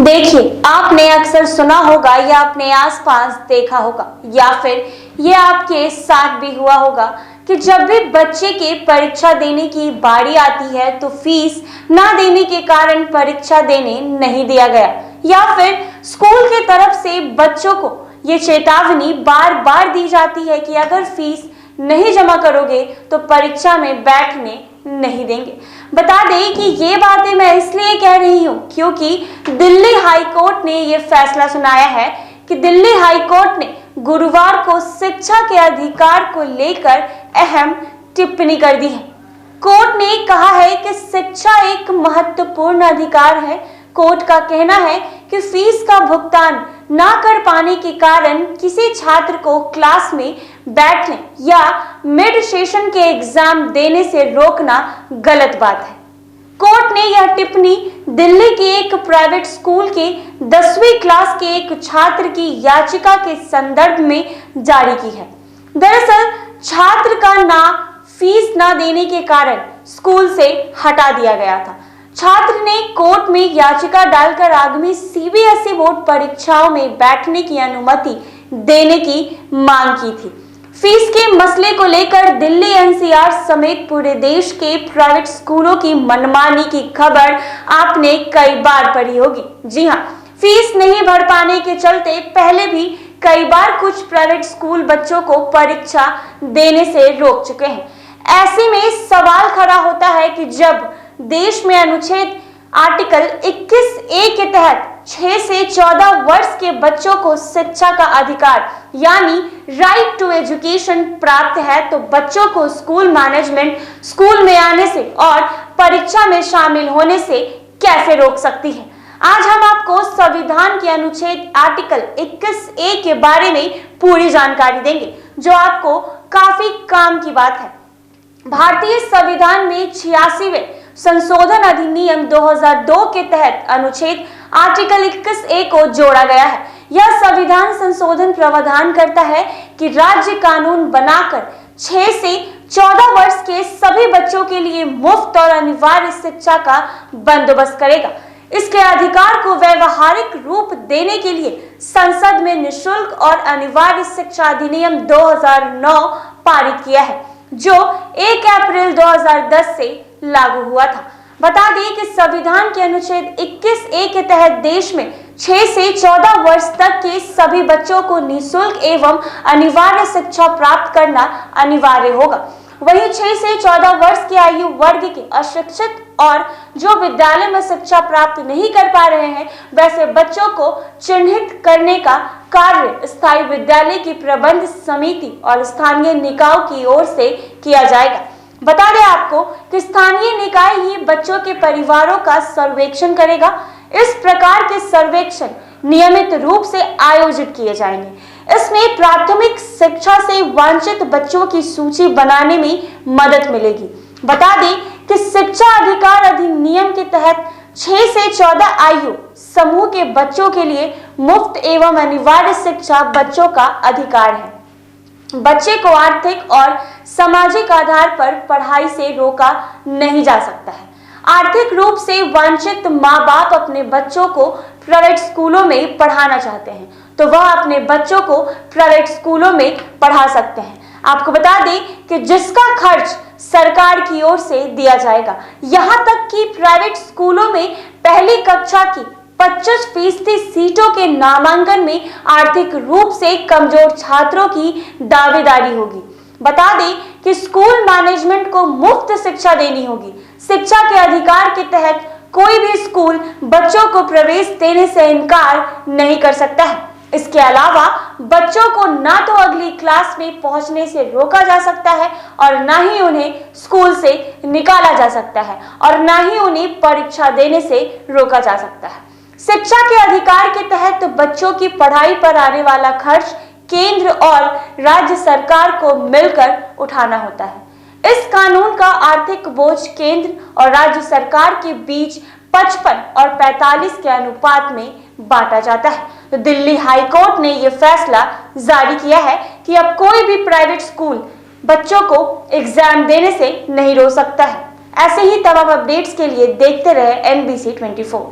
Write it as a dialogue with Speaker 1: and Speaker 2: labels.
Speaker 1: देखिए, आपने अक्सर सुना होगा या अपने आसपास देखा होगा या फिर ये आपके साथ भी हुआ होगा कि जब भी बच्चे के परीक्षा देने की बारी आती है तो फीस ना देने के कारण परीक्षा देने नहीं दिया गया, या फिर स्कूल की तरफ से बच्चों को ये चेतावनी बार बार दी जाती है कि अगर फीस नहीं जमा करोगे तो परीक्षा में बैठने नहीं देंगे। बता दें कि ये बातें मैं इसलिए कह रही हूँ क्योंकि दिल्ली हाई कोर्ट ने ये फैसला सुनाया है कि दिल्ली हाई कोर्ट ने गुरुवार को शिक्षा के अधिकार को लेकर अहम टिप्पणी कर दी है। कोर्ट ने कहा है कि शिक्षा एक महत्वपूर्ण अधिकार है। कोर्ट का कहना है कि फीस का भुगतान ना कर पाने के कारण किसी छात्र को क्लास में बैठने या मिड सेशन के एग्जाम देने से रोकना गलत बात है। कोर्ट ने यह टिप्पणी दिल्ली के एक प्राइवेट स्कूल के 10वीं क्लास के एक छात्र की याचिका के संदर्भ में जारी की है। दरअसल छात्र का फीस ना देने के कारण स्कूल से हटा दिया गया था। छात्र ने कोर्ट में याचिका डालकर आगामी सीबीएसई बोर्ड परीक्षाओं में बैठने की अनुमति देने की मांग की थी। फीस के मसले को लेकर दिल्ली एनसीआर समेत पूरे देश के प्राइवेट स्कूलों की मनमानी की खबर आपने कई बार पढ़ी होगी। जी हाँ, फीस नहीं भर पाने के चलते पहले भी कई बार कुछ प्राइवेट स्कूल बच्चों को परीक्षा देने से रोक चुके हैं। ऐसे में सवाल खड़ा होता है कि जब देश में अनुच्छेद आर्टिकल 21A के तहत 6 से 14 वर्ष के बच्चों को शिक्षा का अधिकार यानी राइट टू एजुकेशन प्राप्त है, तो बच्चों को स्कूल मैनेजमेंट स्कूल में आने से और परीक्षा में शामिल होने से कैसे रोक सकती है। आज हम आपको संविधान के अनुच्छेद आर्टिकल 21A के बारे में पूरी जानकारी देंगे, जो आपको काफी काम की बात है। भारतीय संविधान में 86वें संशोधन अधिनियम 2002 के तहत अनुच्छेद आर्टिकल 21A को जोड़ा गया है। यह संविधान संशोधन प्रावधान करता है कि राज्य कानून बनाकर 6 से 14 वर्ष के सभी बच्चों के लिए मुफ्त और अनिवार्य शिक्षा का बंदोबस्त करेगा। इसके अधिकार को व्यवहारिक रूप देने के लिए संसद में निःशुल्क और अनिवार्य शिक्षा अधिनियम 2009 पारित किया है, जो 1 अप्रैल 2010 से लागू हुआ था। बता दें कि संविधान के अनुच्छेद 21A के तहत देश में 6 से 14 वर्ष तक के सभी बच्चों को निःशुल्क एवं अनिवार्य शिक्षा प्राप्त करना अनिवार्य होगा। वहीं 6 से 14 वर्ष की आयु वर्ग के अशिक्षित और जो विद्यालय में शिक्षा प्राप्त नहीं कर पा रहे हैं, वैसे बच्चों को चिन्हित करने का कार्य स्थायी विद्यालय की प्रबंध समिति और स्थानीय निकायों की ओर से किया जाएगा। बता दें आपको कि स्थानीय निकाय ही बच्चों के परिवारों का सर्वेक्षण करेगा। इस प्रकार के सर्वेक्षण नियमित रूप से आयोजित किए जाएंगे। इसमें प्राथमिक शिक्षा से वंचित बच्चों की सूची बनाने में मदद मिलेगी। बता दें कि शिक्षा अधिकार अधिनियम के तहत 6 से 14 आयु समूह के बच्चों के लिए मुफ्त एवं अनिवार्य शिक्षा बच्चों का अधिकार है। बच्चे को आर्थिक और सामाजिक आधार पर पढ़ाई से रोका नहीं जा सकता है। आर्थिक रूप से वंचित माँ बाप अपने बच्चों को प्राइवेट स्कूलों में पढ़ाना चाहते हैं तो वह अपने बच्चों को प्राइवेट स्कूलों में पढ़ा सकते हैं। आपको बता दें कि जिसका खर्च सरकार की ओर से दिया जाएगा। यहाँ तक कि प्राइवेट स्कूलों में पहली कक्षा की 25% सीटों के नामांकन में आर्थिक रूप से कमजोर छात्रों की दावेदारी होगी। बता दें कि स्कूल मैनेजमेंट को मुफ्त शिक्षा देनी होगी। शिक्षा के अधिकार के तहत कोई भी स्कूल बच्चों को प्रवेश देने से इनकार नहीं कर सकता है। इसके अलावा बच्चों को ना तो अगली क्लास में पहुंचने से रोका जा सकता है और ना ही उन्हें स्कूल से निकाला जा सकता है और ना ही उन्हें परीक्षा देने से रोका जा सकता है। शिक्षा के अधिकार के तहत बच्चों की पढ़ाई पर आने वाला खर्च केंद्र और राज्य सरकार को मिलकर उठाना होता है। इस कानून का आर्थिक बोझ केंद्र और राज्य सरकार के बीच 55 और 45 के अनुपात में बांटा जाता है। तो दिल्ली हाई कोर्ट ने यह फैसला जारी किया है कि अब कोई भी प्राइवेट स्कूल बच्चों को एग्जाम देने से नहीं रोक सकता है। ऐसे ही तमाम अपडेट्स के लिए देखते रहे NBC 24।